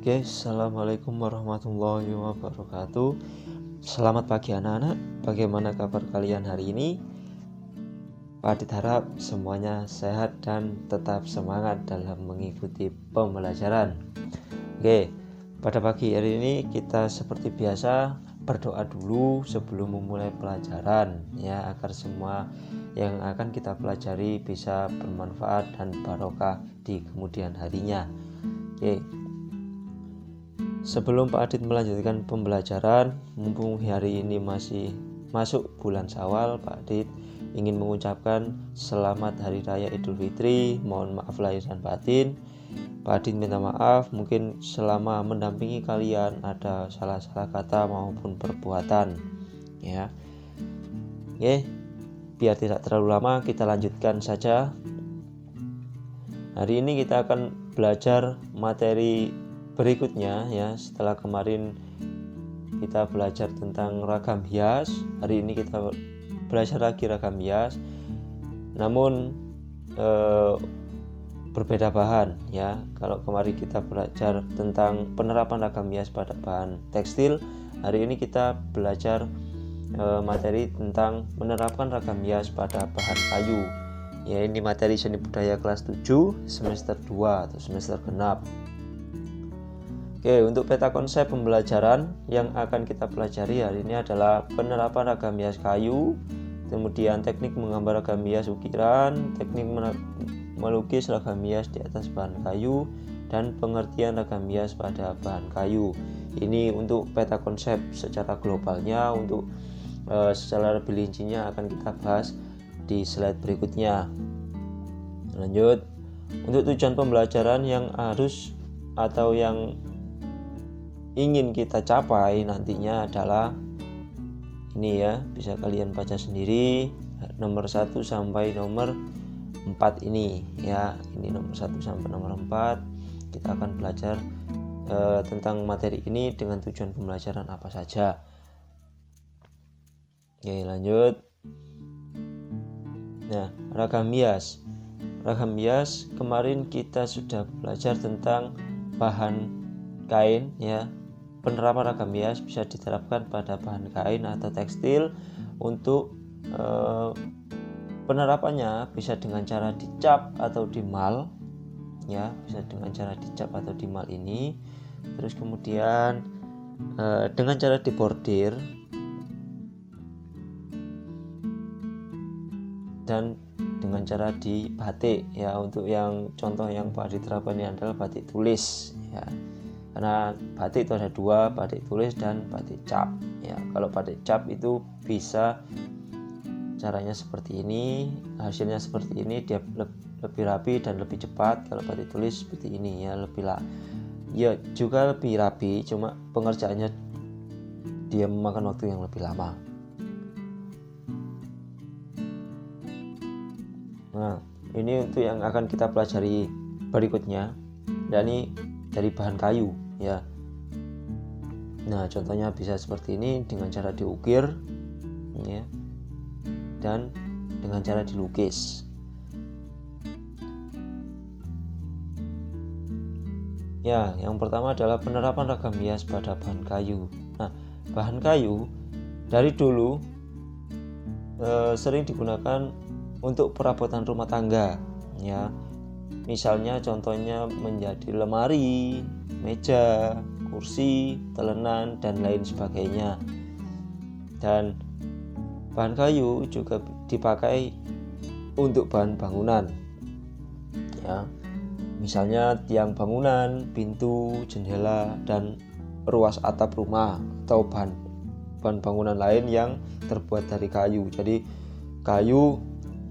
Oke, assalamualaikum warahmatullahi wabarakatuh. Selamat pagi anak-anak. Bagaimana kabar kalian hari ini? Pak Adit harap semuanya sehat dan tetap semangat dalam mengikuti pembelajaran. Oke, pada pagi hari ini kita seperti biasa berdoa dulu sebelum memulai pelajaran ya, agar semua yang akan kita pelajari bisa bermanfaat dan barokah di kemudian harinya. Oke. Sebelum Pak Adit melanjutkan pembelajaran, mumpung hari ini masih masuk bulan Syawal, Pak Adit ingin mengucapkan selamat Hari Raya Idul Fitri. Mohon maaf lahir dan batin. Pak Adit minta maaf mungkin selama mendampingi kalian ada salah-salah kata maupun perbuatan ya. Oke, biar tidak terlalu lama kita lanjutkan saja. Hari ini kita akan belajar materi berikutnya ya. Setelah kemarin kita belajar tentang ragam hias, hari ini kita belajar lagi ragam hias, namun berbeda bahan ya. Kalau kemarin kita belajar tentang penerapan ragam hias pada bahan tekstil, hari ini kita belajar materi tentang menerapkan ragam hias pada bahan kayu ya. Ini materi seni budaya kelas 7 semester 2 atau semester genap. Oke, untuk peta konsep pembelajaran yang akan kita pelajari hari ini adalah penerapan ragam hias kayu, kemudian teknik menggambar ragam hias ukiran, teknik melukis ragam hias di atas bahan kayu, dan pengertian ragam hias pada bahan kayu. Ini untuk peta konsep secara globalnya. Untuk secara lebih rincinya akan kita bahas di slide berikutnya. Lanjut, untuk tujuan pembelajaran yang harus atau yang ingin kita capai nantinya adalah ini ya, bisa kalian baca sendiri nomor 1 sampai nomor 4 ini ya. Ini nomor 1 sampai nomor 4 kita akan belajar tentang materi ini dengan tujuan pembelajaran apa saja. Oke, lanjut. Nah, ragam hias. Ragam hias kemarin kita sudah belajar tentang bahan kain ya. Penerapan ragam hias bisa diterapkan pada bahan kain atau tekstil. Untuk penerapannya bisa dengan cara dicap atau dimal ya, bisa dengan cara dicap atau dimal ini. Terus kemudian dengan cara dibordir dan dengan cara dibatik ya. Untuk yang contoh yang Pak diterapkan ini adalah batik tulis ya. Karena batik itu ada dua, batik tulis dan batik cap ya. Kalau batik cap itu bisa caranya seperti ini, hasilnya seperti ini, dia lebih rapi dan lebih cepat. Kalau batik tulis seperti ini ya, ya juga lebih rapi, cuma pengerjaannya dia memakan waktu yang lebih lama. Nah, ini untuk yang akan kita pelajari berikutnya, dan ini dari bahan kayu ya. Nah, contohnya bisa seperti ini dengan cara diukir ya, dan dengan cara dilukis. Ya, yang pertama adalah penerapan ragam hias pada bahan kayu. Nah, bahan kayu dari dulu sering digunakan untuk perabotan rumah tangga ya. Misalnya contohnya menjadi lemari, meja, kursi, telenan, dan lain sebagainya. Dan bahan kayu juga dipakai untuk bahan bangunan ya. Misalnya tiang bangunan, pintu, jendela, dan ruas atap rumah, atau bahan bangunan lain yang terbuat dari kayu. Jadi kayu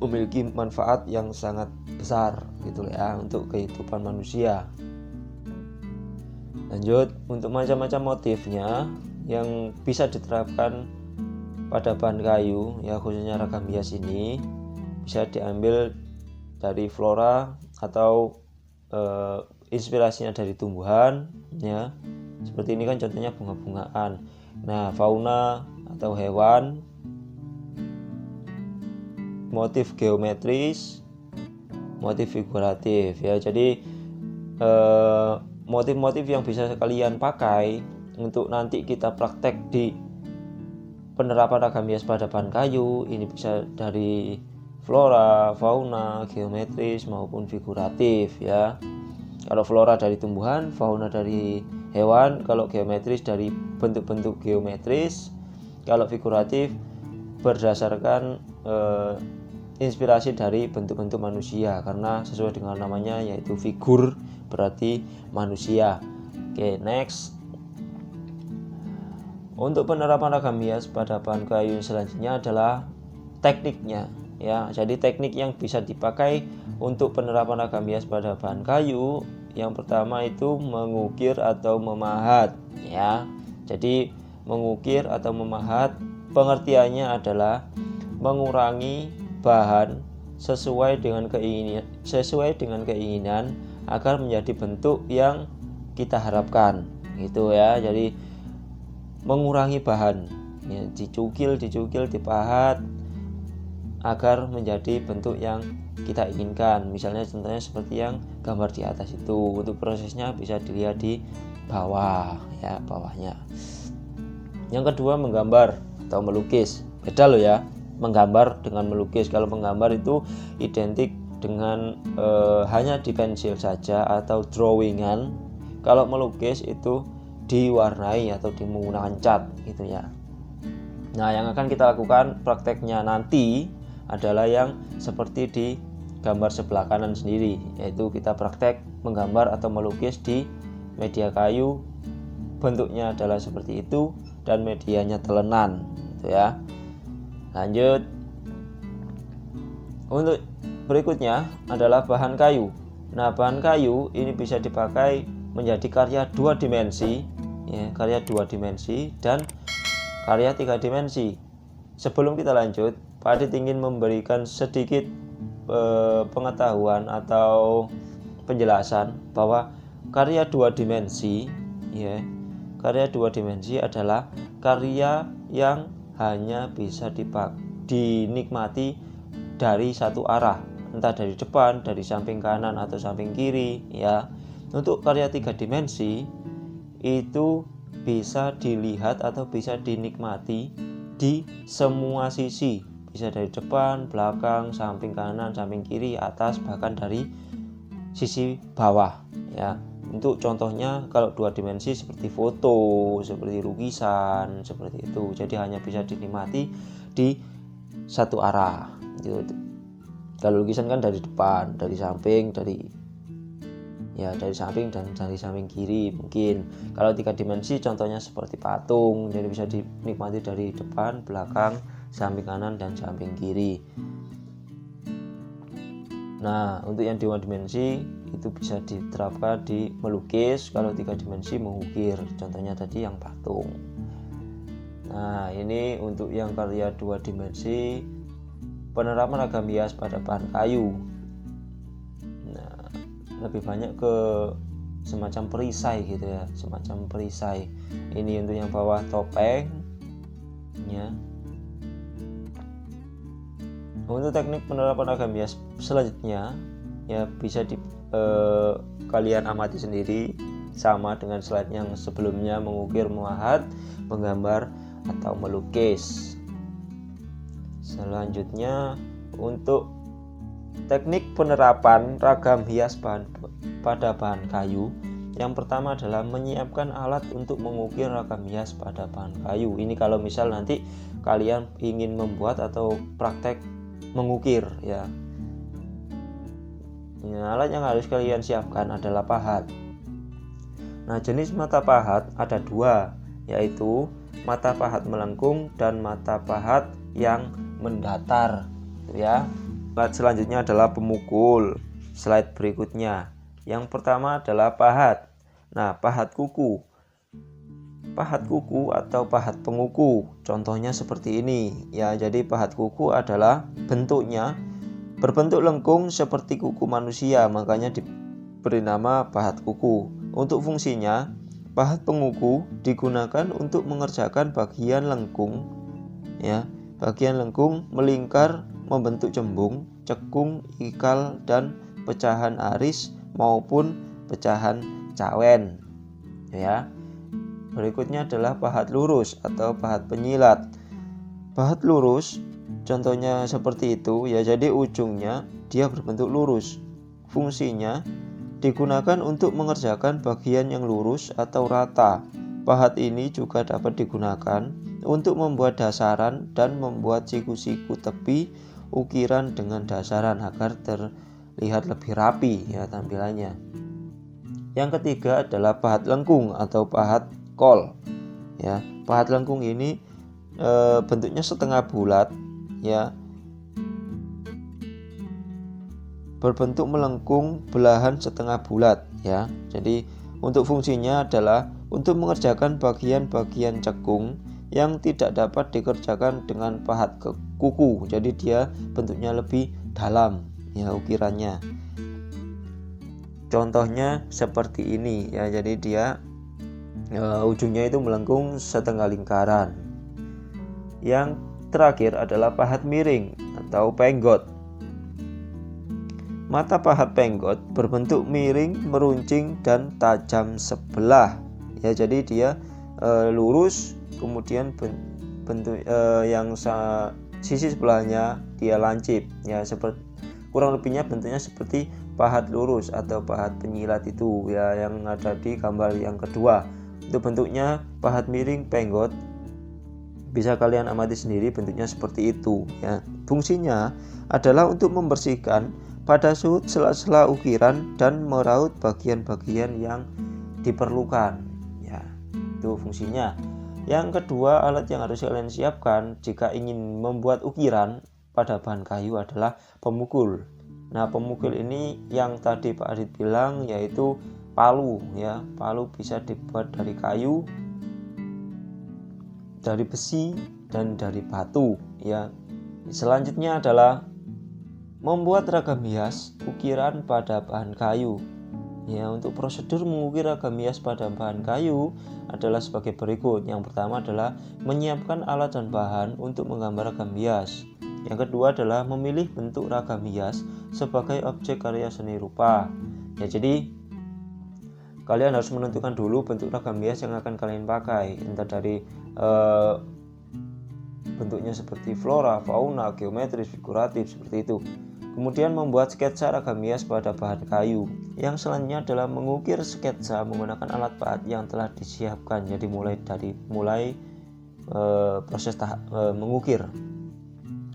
memiliki manfaat yang sangat besar gitu ya untuk kehidupan manusia. Lanjut, untuk macam-macam motifnya yang bisa diterapkan pada bahan kayu ya, khususnya ragam hias ini bisa diambil dari flora atau inspirasinya dari tumbuhan ya. Seperti ini kan contohnya bunga-bungaan. Nah, fauna atau hewan, motif geometris, motif figuratif ya. Jadi motif-motif yang bisa kalian pakai untuk nanti kita praktek di penerapan ragam hias pada bahan kayu. Ini bisa dari flora, fauna, geometris maupun figuratif ya. Kalau flora dari tumbuhan, fauna dari hewan, kalau geometris dari bentuk-bentuk geometris, kalau figuratif berdasarkan inspirasi dari bentuk-bentuk manusia, karena sesuai dengan namanya yaitu figur, berarti manusia. Oke, next. Untuk penerapan ragam hias pada bahan kayu selanjutnya adalah tekniknya ya. Jadi teknik yang bisa dipakai untuk penerapan ragam hias pada bahan kayu, yang pertama itu mengukir atau memahat ya. Jadi mengukir atau memahat pengertiannya adalah mengurangi bahan sesuai dengan keinginan agar menjadi bentuk yang kita harapkan gitu ya. Jadi mengurangi bahan ya, dicukil, dipahat agar menjadi bentuk yang kita inginkan. Misalnya contohnya seperti yang gambar di atas itu. Untuk prosesnya bisa dilihat di bawah ya, bawahnya. Yang kedua menggambar atau melukis. Beda loh ya, menggambar dengan melukis. Kalau menggambar itu identik dengan hanya di pensil saja atau drawingan. Kalau melukis itu diwarnai atau menggunakan cat gitu ya. Nah, yang akan kita lakukan prakteknya nanti adalah yang seperti di gambar sebelah kanan sendiri, yaitu kita praktek menggambar atau melukis di media kayu. Bentuknya adalah seperti itu dan medianya telenan gitu ya. Lanjut. Untuk berikutnya adalah bahan kayu. Nah, bahan kayu ini bisa dipakai menjadi karya 2 dimensi ya, karya 2 dimensi dan karya 3 dimensi. Sebelum kita lanjut, Pak Adit ingin memberikan sedikit pengetahuan atau penjelasan bahwa karya 2 dimensi ya, karya 2 dimensi adalah karya yang hanya bisa dinikmati dari satu arah, entah dari depan, dari samping kanan atau samping kiri ya. Untuk karya 3 dimensi itu bisa dilihat atau bisa dinikmati di semua sisi, bisa dari depan, belakang, samping kanan, samping kiri, atas, bahkan dari sisi bawah ya. Untuk contohnya kalau 2 dimensi seperti foto, seperti lukisan, seperti itu. Jadi hanya bisa dinikmati di satu arah gitu. Kalau lukisan kan dari depan, dari samping, dari samping dan dari samping kiri mungkin. Kalau 3 dimensi contohnya seperti patung, jadi bisa dinikmati dari depan, belakang, samping kanan dan samping kiri. Nah, untuk yang 2 dimensi itu bisa diterapkan di melukis. Kalau 3 dimensi mengukir, contohnya tadi yang patung. Nah, ini untuk yang karya 2 dimensi penerapan ragam hias pada bahan kayu. Lebih banyak ke semacam perisai gitu ya, semacam perisai. Ini untuk yang bawah topeng ya. Untuk teknik penerapan ragam hias selanjutnya ya bisa kalian amati sendiri, sama dengan slide yang sebelumnya, mengukir, memahat, menggambar atau melukis. Selanjutnya untuk teknik penerapan ragam hias pada bahan kayu, yang pertama adalah menyiapkan alat untuk mengukir ragam hias pada bahan kayu. Ini kalau misal nanti kalian ingin membuat atau praktek mengukir ya. Alat yang harus kalian siapkan adalah pahat. Nah, jenis mata pahat ada 2, yaitu mata pahat melengkung dan mata pahat yang mendatar ya. Slide selanjutnya adalah pemukul. Slide berikutnya. Yang pertama adalah pahat. Nah, pahat kuku. Pahat kuku atau pahat penguku. Contohnya seperti ini. Ya, jadi pahat kuku adalah bentuknya berbentuk lengkung seperti kuku manusia, makanya diberi nama pahat kuku. Untuk fungsinya, pahat penguku digunakan untuk mengerjakan bagian lengkung ya. Bagian lengkung melingkar membentuk cembung, cekung, ikal, dan pecahan aris maupun pecahan cawen, ya. Berikutnya adalah pahat lurus atau pahat penyilat. Pahat lurus contohnya seperti itu ya, jadi ujungnya dia berbentuk lurus. Fungsinya digunakan untuk mengerjakan bagian yang lurus atau rata. Pahat ini juga dapat digunakan untuk membuat dasaran dan membuat siku-siku tepi ukiran dengan dasaran agar terlihat lebih rapi ya tampilannya. Yang ketiga adalah pahat lengkung atau pahat kol. Ya, pahat lengkung ini bentuknya setengah bulat ya, berbentuk melengkung belahan setengah bulat ya. Jadi untuk fungsinya adalah untuk mengerjakan bagian-bagian cekung yang tidak dapat dikerjakan dengan pahat kuku. Jadi dia bentuknya lebih dalam ya ukirannya. Contohnya seperti ini ya. Jadi dia ujungnya itu melengkung setengah lingkaran. Yang terakhir adalah pahat miring atau penggot. Mata pahat penggot berbentuk miring, meruncing, dan tajam sebelah. Ya, jadi dia lurus, kemudian bentuk yang sisi sebelahnya dia lancip. Ya, seperti kurang lebihnya bentuknya seperti pahat lurus atau pahat penyilat itu ya, yang ada di gambar yang kedua. Itu bentuknya pahat miring penggot. Bisa kalian amati sendiri bentuknya seperti itu ya. Fungsinya adalah untuk membersihkan pada sudut sela-sela ukiran dan meraut bagian-bagian yang diperlukan ya. Itu fungsinya. Yang kedua, alat yang harus kalian siapkan jika ingin membuat ukiran pada bahan kayu adalah pemukul. Nah, pemukul ini yang tadi Pak Adit bilang yaitu palu ya. Palu bisa dibuat dari kayu, dari besi, dan dari batu ya. Selanjutnya adalah membuat ragam hias ukiran pada bahan kayu. Ya, untuk prosedur mengukir ragam hias pada bahan kayu adalah sebagai berikut. Yang pertama adalah menyiapkan alat dan bahan untuk menggambar ragam hias. Yang kedua adalah memilih bentuk ragam hias sebagai objek karya seni rupa. Ya, jadi kalian harus menentukan dulu bentuk ragam hias yang akan kalian pakai, entah dari bentuknya seperti flora, fauna, geometris, figuratif seperti itu. Kemudian membuat sketsa ragam hias pada bahan kayu. Yang selanjutnya adalah mengukir sketsa menggunakan alat pahat yang telah disiapkan. Jadi mulai proses mengukir.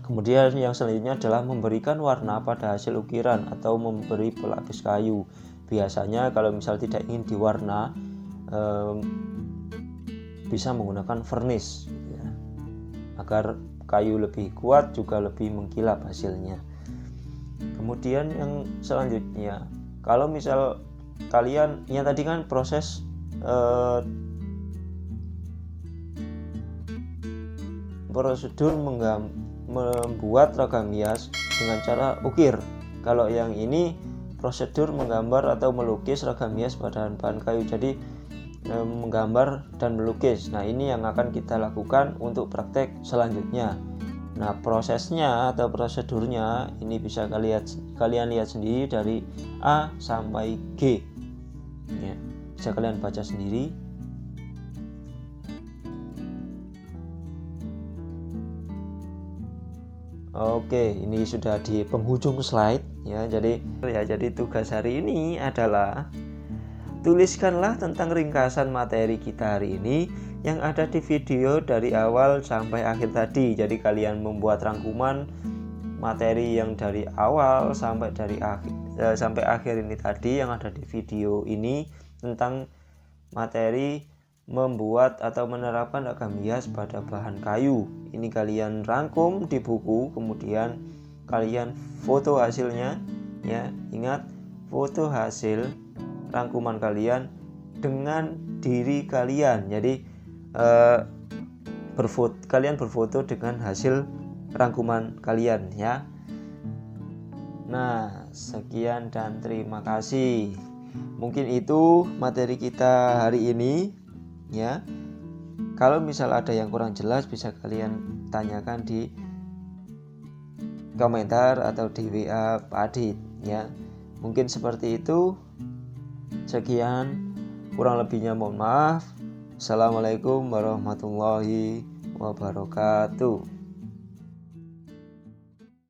Kemudian yang selanjutnya adalah memberikan warna pada hasil ukiran atau memberi pelapis kayu. Biasanya kalau misal tidak ingin diwarna, bisa menggunakan vernis ya, agar kayu lebih kuat juga lebih mengkilap hasilnya. Kemudian yang selanjutnya, kalau misal kalian yang tadi kan proses prosedur membuat ragam hias dengan cara ukir. Kalau yang ini prosedur menggambar atau melukis ragam hias pada bahan kayu. Jadi menggambar dan melukis. Nah, ini yang akan kita lakukan untuk praktek selanjutnya. Nah, prosesnya atau prosedurnya ini bisa kalian lihat sendiri dari A sampai G ya. Bisa kalian baca sendiri. Oke, ini sudah di penghujung slide ya. Jadi tugas hari ini adalah tuliskanlah tentang ringkasan materi kita hari ini yang ada di video dari awal sampai akhir tadi. Jadi kalian membuat rangkuman materi yang dari awal sampai akhir ini tadi yang ada di video ini tentang materi membuat atau menerapkan ragam hias pada bahan kayu. Ini kalian rangkum di buku, kemudian kalian foto hasilnya ya. Ingat, foto hasil rangkuman kalian dengan diri kalian. Jadi kalian berfoto dengan hasil rangkuman kalian ya. Nah, sekian dan terima kasih. Mungkin itu materi kita hari ini ya. Kalau misal ada yang kurang jelas bisa kalian tanyakan di komentar atau di WA Pak Adit ya. Mungkin seperti itu. Sekian. Kurang lebihnya mohon maaf. Assalamualaikum warahmatullahi wabarakatuh.